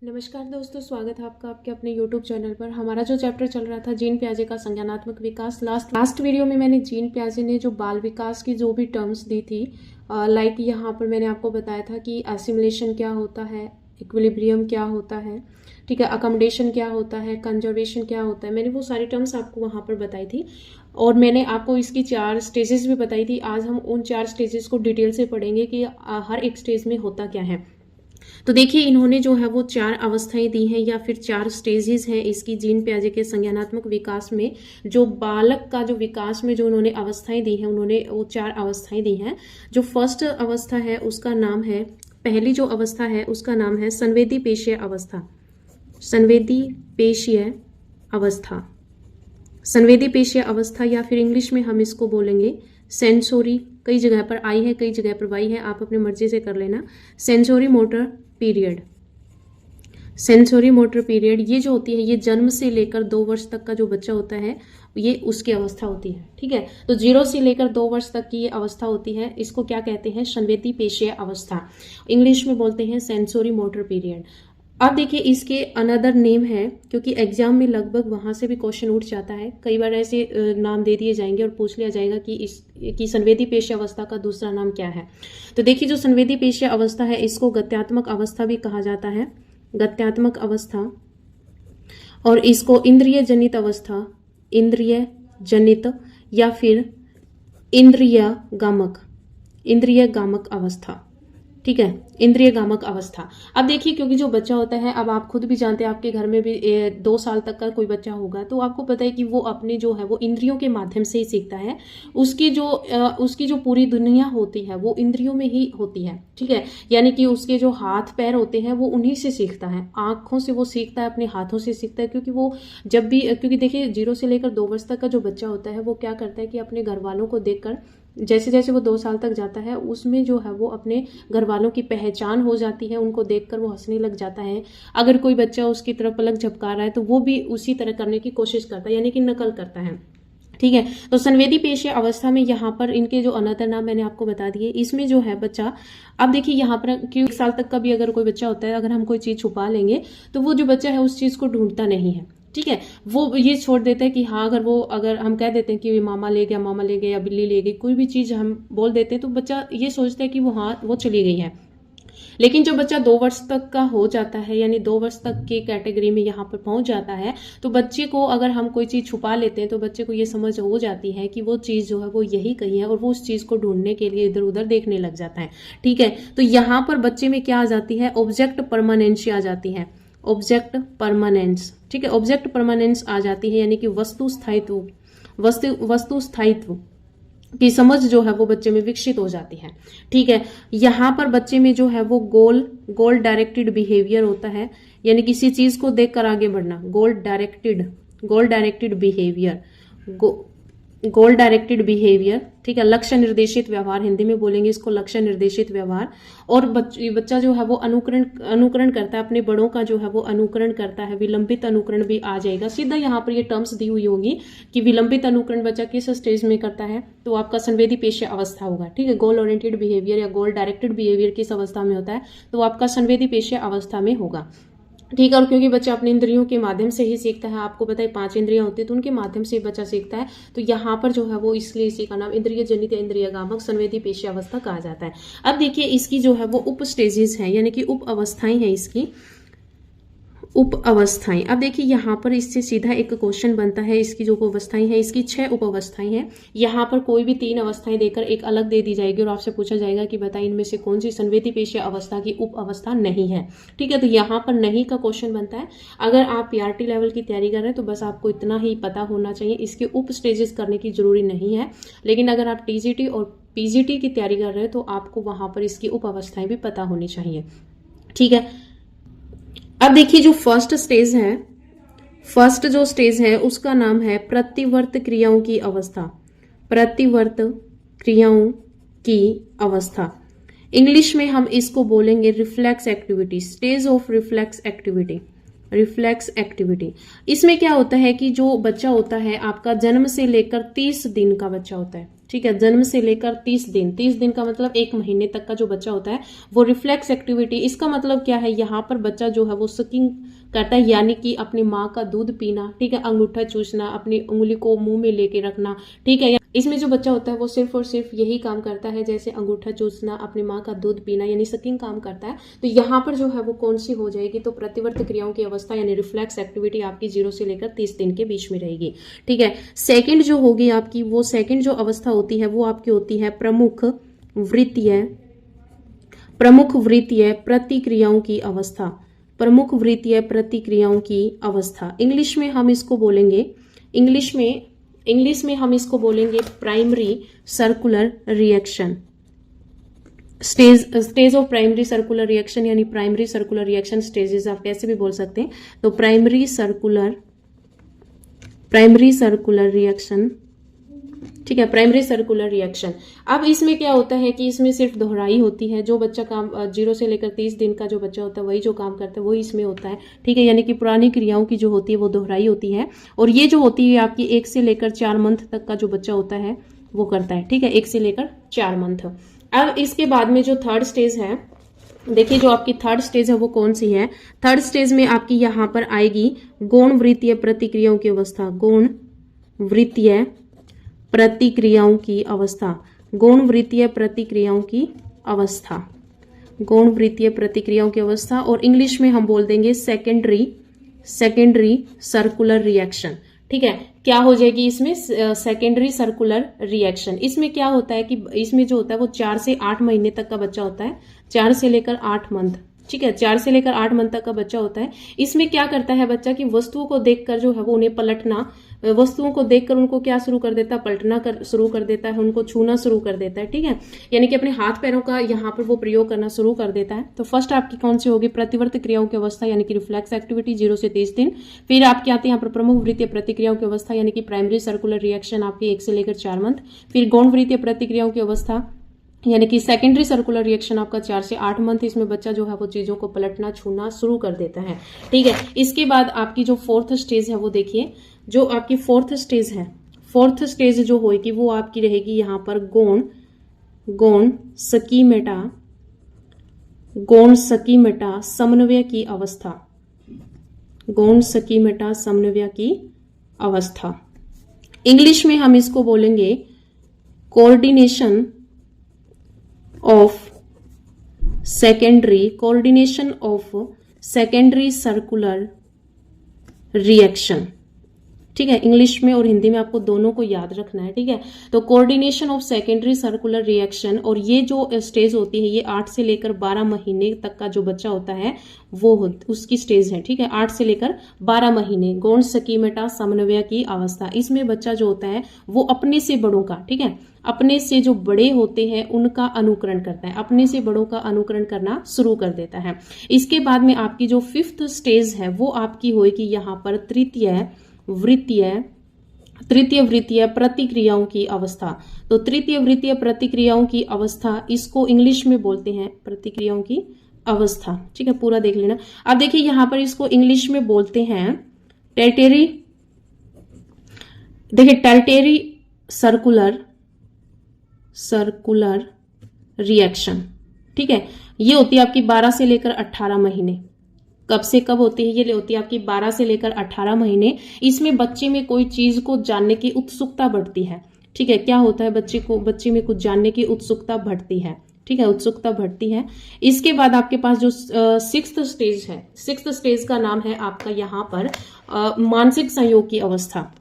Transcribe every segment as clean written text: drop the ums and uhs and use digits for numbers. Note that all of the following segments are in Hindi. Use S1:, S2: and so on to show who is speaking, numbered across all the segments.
S1: नमस्कार दोस्तों, स्वागत है आपका आपके अपने YouTube चैनल पर। हमारा जो चैप्टर चल रहा था जीन पियाजे का संज्ञानात्मक विकास, लास्ट वीडियो में मैंने जीन पियाजे ने जो बाल विकास की जो भी टर्म्स दी थी, लाइक यहाँ पर मैंने आपको बताया था कि एसिमिलेशन क्या होता है, इक्विलिब्रियम क्या होता है, ठीक है, अकोमोडेशन क्या होता है, कंजर्वेशन क्या होता है। मैंने वो सारी टर्म्स आपको वहाँ पर बताई थी और मैंने आपको इसकी 4 स्टेजेस भी बताई थी। आज हम उन 4 स्टेजेस को डिटेल से पढ़ेंगे कि हर एक स्टेज में होता क्या है। तो देखिए, इन्होंने जो है वो 4 अवस्थाएं दी हैं या फिर 4 स्टेजेस हैं इसकी जीन पियाजे के संज्ञानात्मक विकास में। जो बालक का जो विकास में जो उन्होंने अवस्थाएं दी हैं, उन्होंने वो 4 अवस्थाएं दी हैं। जो फर्स्ट अवस्था है उसका नाम है, पहली जो अवस्था है उसका नाम है संवेदी पेशीय अवस्था। संवेदी पेशीय अवस्था, संवेदी पेशीय अवस्था या फिर इंग्लिश में हम इसको बोलेंगे सेंसोरी। कई जगह पर आई है, कई जगह पर वाई है, आप अपनी मर्जी से कर लेना। Sensory motor period, sensory motor period ये जो होती है, ये जन्म से लेकर 2 वर्ष तक का जो बच्चा होता है ये उसकी अवस्था होती है, ठीक है। तो 0 से लेकर 2 वर्ष तक की ये अवस्था होती है, इसको क्या कहते हैं? संवेदी पेशीय अवस्था, इंग्लिश में बोलते हैं सेंसोरी मोटर पीरियड। अब देखिए, इसके अनदर नेम है, क्योंकि एग्जाम में लगभग वहां से भी क्वेश्चन उठ जाता है। कई बार ऐसे नाम दे दिए जाएंगे और पूछ लिया जाएगा कि संवेदी पेशीय अवस्था का दूसरा नाम क्या है। तो देखिए, जो संवेदी पेशीय अवस्था है इसको गत्यात्मक अवस्था भी कहा जाता है, गत्यात्मक अवस्था। और इसको इंद्रिय जनित अवस्था, इंद्रिय जनित या फिर इंद्रिय गामक अवस्था, ठीक है, इंद्रिय गामक अवस्था। अब देखिए, क्योंकि जो बच्चा होता है, अब आप खुद भी जानते हैं, आपके घर में भी 2 साल तक का कोई बच्चा होगा तो आपको पता है कि वो अपने जो है वो इंद्रियों के माध्यम से ही सीखता है। उसकी जो पूरी दुनिया होती है वो इंद्रियों में ही होती है, ठीक है। यानी कि उसके जो हाथ पैर होते हैं वो उन्हीं से सीखता है, आंखों से वो सीखता है, अपने हाथों से सीखता है। क्योंकि वो जब भी, क्योंकि देखिए 0 से लेकर 2 वर्ष तक का जो बच्चा होता है वो क्या करता है कि अपने घर वालों को देखकर, जैसे जैसे वो 2 साल तक जाता है उसमें जो है वो अपने घर वालों की पहचान हो जाती है, उनको देखकर वो हंसने लग जाता है। अगर कोई बच्चा उसकी तरफ पलक झपका रहा है तो वो भी उसी तरह करने की कोशिश करता है, यानी कि नकल करता है, ठीक है। तो संवेदी पेशीय अवस्था में यहाँ पर इनके जो अनदर नाम मैंने आपको बता दिए। इसमें जो है बच्चा, अब देखिए यहाँ पर क्यों 1 साल तक का भी अगर कोई बच्चा होता है, अगर हम कोई चीज छुपा लेंगे तो वो जो बच्चा है उस चीज को ढूंढता नहीं है, ठीक है। वो ये छोड़ देता है कि हाँ, अगर हम कह देते हैं कि मामा ले गया या बिल्ली ले गई, कोई भी चीज हम बोल देते हैं तो बच्चा ये सोचता है कि वो चली गई है। लेकिन जो बच्चा 2 वर्ष तक का हो जाता है, यानी 2 वर्ष तक की कैटेगरी में यहाँ पर पहुंच जाता है, तो बच्चे को अगर हम कोई चीज छुपा लेते हैं तो बच्चे को ये समझ हो जाती है कि वो चीज जो है वो यही कहीं है और वो उस चीज को ढूंढने के लिए इधर उधर देखने लग जाता है, ठीक है। तो यहाँ पर बच्चे में क्या आ जाती है? ऑब्जेक्ट परमानेंस आ जाती है, ऑब्जेक्ट परमानेंस, ठीक है, ऑब्जेक्ट परमानेंस आ जाती है, यानी कि वस्तु स्थायित्व की समझ जो है वो बच्चे में विकसित हो जाती है, ठीक है। यहाँ पर बच्चे में जो है वो गोल डायरेक्टेड बिहेवियर होता है, यानी किसी चीज को देखकर आगे बढ़ना, गोल डायरेक्टेड बिहेवियर, ठीक है। लक्ष्य निर्देशित व्यवहार, हिंदी में बोलेंगे इसको लक्ष्य निर्देशित व्यवहार। और बच्चा जो है वो अनुकरण करता है, अपने बड़ों का जो है वो अनुकरण करता है। विलंबित अनुकरण भी आ जाएगा, सीधा यहाँ पर ये टर्म्स दी हुई होगी कि विलंबित अनुकरण बच्चा किस स्टेज में करता है, तो आपका संवेदी पेशीय अवस्था होगा, ठीक है। गोल ओरिएंटेड बिहेवियर या गोल डायरेक्टेड बिहेवियर किस अवस्था में होता है, तो आपका संवेदी पेशीय अवस्था में होगा, ठीक है। और क्योंकि बच्चा अपने इंद्रियों के माध्यम से ही सीखता है, आपको पता है 5 इंद्रियां होती है, तो उनके माध्यम से बच्चा सीखता है। तो यहाँ पर जो है वो इसलिए इसी का नाम इंद्रिय जनित इंद्रिय गामक संवेदी पेशीय अवस्था कहा जाता है। अब देखिए, इसकी जो है वो उप स्टेजेस हैं, यानी कि उप अवस्थाएं हैं इसकी, उप अवस्थाएं। अब देखिए, यहाँ पर इससे सीधा एक क्वेश्चन बनता है, इसकी जो अवस्थाएं हैं इसकी 6 उप अवस्थाएं हैं। यहाँ पर कोई भी 3 अवस्थाएं देकर एक अलग दे दी जाएगी और आपसे पूछा जाएगा कि बताइए इनमें से कौन सी संवेदी पेशीय अवस्था की उप अवस्था नहीं है, ठीक है। तो यहाँ पर नहीं का क्वेश्चन बनता है। अगर आप PRT लेवल की तैयारी कर रहे हैं तो बस आपको इतना ही पता होना चाहिए, इसके उप स्टेजेस करने की जरूरी नहीं है। लेकिन अगर आप TGT और PGT की तैयारी कर रहे हैं तो आपको वहां पर इसकी उप अवस्थाएं भी पता होनी चाहिए, ठीक है। अब देखिए, जो फर्स्ट जो स्टेज है उसका नाम है प्रतिवर्त क्रियाओं की अवस्था, प्रतिवर्त क्रियाओं की अवस्था। इंग्लिश में हम इसको बोलेंगे reflex activity, stage of reflex activity. इसमें क्या होता है कि जो बच्चा होता है आपका जन्म से लेकर 30 दिन का बच्चा होता है, ठीक है, जन्म से लेकर 30 दिन का मतलब 1 महीने तक का जो बच्चा होता है वो रिफ्लेक्स एक्टिविटी, इसका मतलब क्या है, यहाँ पर बच्चा जो है वो सकिंग करता है, यानी कि अपनी माँ का दूध पीना, ठीक है, अंगूठा चूसना, अपनी उंगली को मुंह में लेके रखना, ठीक है। इसमें जो बच्चा होता है वो सिर्फ और सिर्फ यही काम करता है, जैसे अंगूठा चूसना, अपनी माँ का दूध पीना, यानी सकिंग काम करता है। तो यहाँ पर जो है वो कौन सी हो जाएगी, तो प्रतिवर्त क्रियाओं की अवस्था यानी रिफ्लेक्स एक्टिविटी आपकी 0 से लेकर 30 दिन के बीच में रहेगी, ठीक है। सेकंड जो होगी आपकी, वो सेकंड जो अवस्था होती है वो आपकी होती है प्रमुख वृत्तीय प्रतिक्रियाओं की अवस्था। प्रमुख वृत्तीय प्रतिक्रियाओं की अवस्था, इंग्लिश में हम इसको बोलेंगे, इंग्लिश में हम इसको बोलेंगे primary circular reaction. Stage of primary circular reaction यानी प्राइमरी सर्कुलर रिएक्शन स्टेजेस आप कैसे भी बोल सकते हैं। तो प्राइमरी सर्कुलर रिएक्शन, ठीक है, प्राइमरी सर्कुलर रिएक्शन। अब इसमें क्या होता है कि इसमें सिर्फ दोहराई होती है, जो बच्चा काम 0 से लेकर 30 दिन का जो बच्चा होता है वही जो काम करता है वही इसमें होता है, ठीक है, यानी कि पुरानी क्रियाओं की जो होती है वो दोहराई होती है। और ये जो होती है आपकी 1 से लेकर 4 मंथ तक का जो बच्चा होता है वो करता है, ठीक है, 1 से लेकर 4 मंथ। अब इसके बाद में जो थर्ड स्टेज है, देखिए जो आपकी थर्ड स्टेज है वो कौन सी है। थर्ड स्टेज में आपकी यहाँ पर आएगी गौण वृत्तीय प्रतिक्रियाओं की अवस्था, गौण वृत्तीय प्रतिक्रियाओं की अवस्था, गौण वृत्तीय प्रतिक्रियाओं की अवस्था, गौण वृत्तीय प्रतिक्रियाओं की अवस्था। और इंग्लिश में हम बोल देंगे सेकेंडरी सर्कुलर रिएक्शन, ठीक है। क्या हो जाएगी इसमें, सेकेंडरी सर्कुलर रिएक्शन। इसमें क्या होता है कि इसमें जो होता है वो 4 से 8 महीने तक का बच्चा होता है, 4 से लेकर 8 मंथ, ठीक है, 4 से लेकर 8 मंथ तक का बच्चा होता है। इसमें क्या करता है बच्चा कि वस्तुओं को देखकर जो है वो उन्हें पलटना, वस्तुओं को देखकर उनको क्या शुरू कर देता है, पलटना शुरू कर देता है, उनको छूना शुरू कर देता है, ठीक है, यानी कि अपने हाथ पैरों का यहाँ पर वो प्रयोग करना शुरू कर देता है। तो फर्स्ट आपकी कौन सी होगी, प्रतिवर्त क्रियाओं की अवस्था यानी कि रिफ्लेक्स एक्टिविटी 0 से 30 दिन। फिर आपके आते हैं यहाँ पर प्रमुख वृत्तीय प्रतिक्रियाओं की अवस्था यानी कि प्राइमरी सर्कुलर रिएक्शन आपकी 1 से लेकर 4 मंथ। फिर गौण वृत्तीय प्रतिक्रियाओं की अवस्था यानी कि सेकेंडरी सर्कुलर रिएक्शन आपका 4 से 8 मंथ। इसमें बच्चा जो है वो चीजों को पलटना छूना शुरू कर देता है, ठीक है। इसके बाद आपकी जो फोर्थ स्टेज है वो देखिए, जो आपकी फोर्थ स्टेज जो होगी वो आपकी रहेगी यहाँ पर गौण सकीमेटा समन्वय की अवस्था, गौण सकीमेटा समन्वय की अवस्था। इंग्लिश में हम इसको बोलेंगे coordination of secondary circular reaction, ठीक है, इंग्लिश में और हिंदी में आपको दोनों को याद रखना है, ठीक है। तो coordination of secondary circular reaction, और ये जो स्टेज होती है ये 8 से लेकर 12 महीने तक का जो बच्चा होता है वो उसकी स्टेज है, ठीक है, 8 से लेकर 12 महीने, गौण सकीमेटा समन्वय की अवस्था। इसमें बच्चा जो होता है वो अपने से बड़ों का, ठीक है, अपने से जो बड़े होते हैं उनका अनुकरण करता है, अपने से बड़ों का अनुकरण करना शुरू कर देता है। इसके बाद में आपकी जो 5th स्टेज है वो आपकी होगी यहाँ पर तृतीय वृत्तीय प्रतिक्रियाओं की अवस्था। तो तृतीय वृत्तीय प्रतिक्रियाओं की अवस्था, इसको इंग्लिश में बोलते हैं प्रतिक्रियाओं की अवस्था, ठीक है, पूरा देख लेना। अब देखिए यहाँ पर इसको इंग्लिश में बोलते हैं टर्टेरी सर्कुलर रिएक्शन, ठीक है। ये होती है आपकी 12 से लेकर 18 महीने। कब से कब होती है, ये होती है आपकी 12 से लेकर 18 महीने। इसमें बच्चे में कोई चीज को जानने की उत्सुकता बढ़ती है, ठीक है, क्या होता है बच्चे में कुछ जानने की उत्सुकता बढ़ती है, ठीक है, उत्सुकता बढ़ती है। इसके बाद आपके पास जो 6th स्टेज है, 6th स्टेज का नाम है आपका यहाँ पर मानसिक संयोग की अवस्था,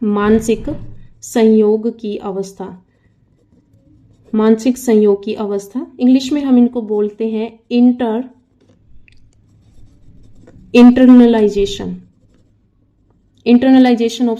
S1: मानसिक संयोग की अवस्था। इंग्लिश में हम इनको बोलते हैं इंटरनलाइजेशन ऑफ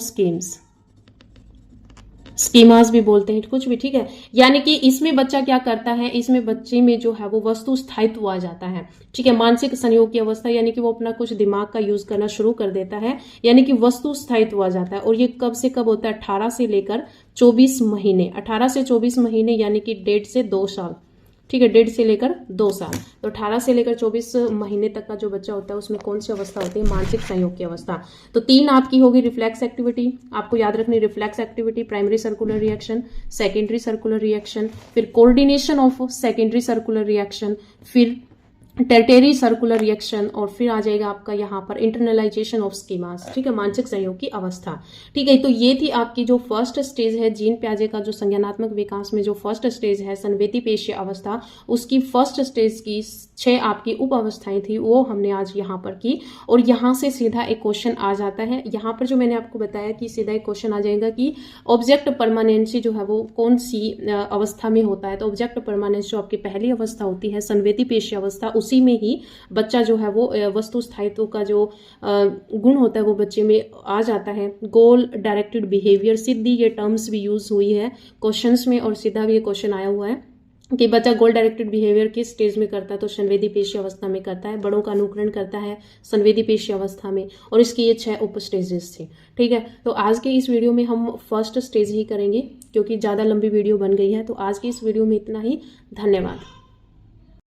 S1: स्कीमास भी बोलते हैं, कुछ भी, ठीक है। यानी कि इसमें बच्चा क्या करता है, इसमें बच्चे में जो है वो वस्तु स्थायित्व आ जाता है, ठीक है, मानसिक संयोग की अवस्था, यानी कि वो अपना कुछ दिमाग का यूज करना शुरू कर देता है, यानी कि वस्तु स्थायित्व आ जाता है। और ये कब से कब होता है, 18 से लेकर 24 महीने, 18 से 24 महीने यानी कि 1.5 से 2 साल, ठीक है, 1.5 से लेकर 2 साल। तो 18 से लेकर 24 महीने तक का जो बच्चा होता है उसमें कौन सी अवस्था होती है, मानसिक संयोग की अवस्था। तो 3 आपकी होगी रिफ्लेक्स एक्टिविटी, आपको याद रखनी reflex activity, primary circular reaction, secondary circular reaction, फिर coordination of secondary circular reaction, फिर टेरिटरी सर्कुलर रिएक्शन, और फिर आ जाएगा आपका यहाँ पर इंटरनलाइजेशन ऑफ स्कीमास। ठीक है, मानसिक संयोग की अवस्था। ठीक है, तो ये थी आपकी जो फर्स्ट स्टेज है जीन पियाजे का, जो संज्ञानात्मक विकास में जो फर्स्ट स्टेज है संवेदी पेशीय अवस्था, उसकी फर्स्ट स्टेज की 6 आपकी उप अवस्थाएं थी, वो हमने आज यहाँ पर की। और यहाँ से सीधा एक क्वेश्चन आ जाता है, यहाँ पर जो मैंने आपको बताया कि सीधा एक क्वेश्चन आ जाएगा कि ऑब्जेक्ट परमानेंसी जो है वो कौन सी अवस्था में होता है। तो ऑब्जेक्ट परमानेंस जो आपकी पहली अवस्था होती है संवेदी पेशीय अवस्था, उसी में ही बच्चा जो है वो वस्तु स्थायित्व का जो गुण होता है वो बच्चे में आ जाता है। गोल डायरेक्टेड बिहेवियर, सीधी ये टर्म्स भी यूज हुई है क्वेश्चंस में, और सीधा भी ये क्वेश्चन आया हुआ है कि बच्चा गोल डायरेक्टेड बिहेवियर किस स्टेज में करता है, तो संवेदी पेशीय अवस्था में करता है। बड़ों का अनुकरण करता है संवेदी पेशीय अवस्था में, और इसकी ये 6 उप स्टेजेस थे। ठीक है, तो आज के इस वीडियो में हम फर्स्ट स्टेज ही करेंगे क्योंकि ज़्यादा लंबी वीडियो बन गई है। तो आज की इस वीडियो में इतना ही। धन्यवाद।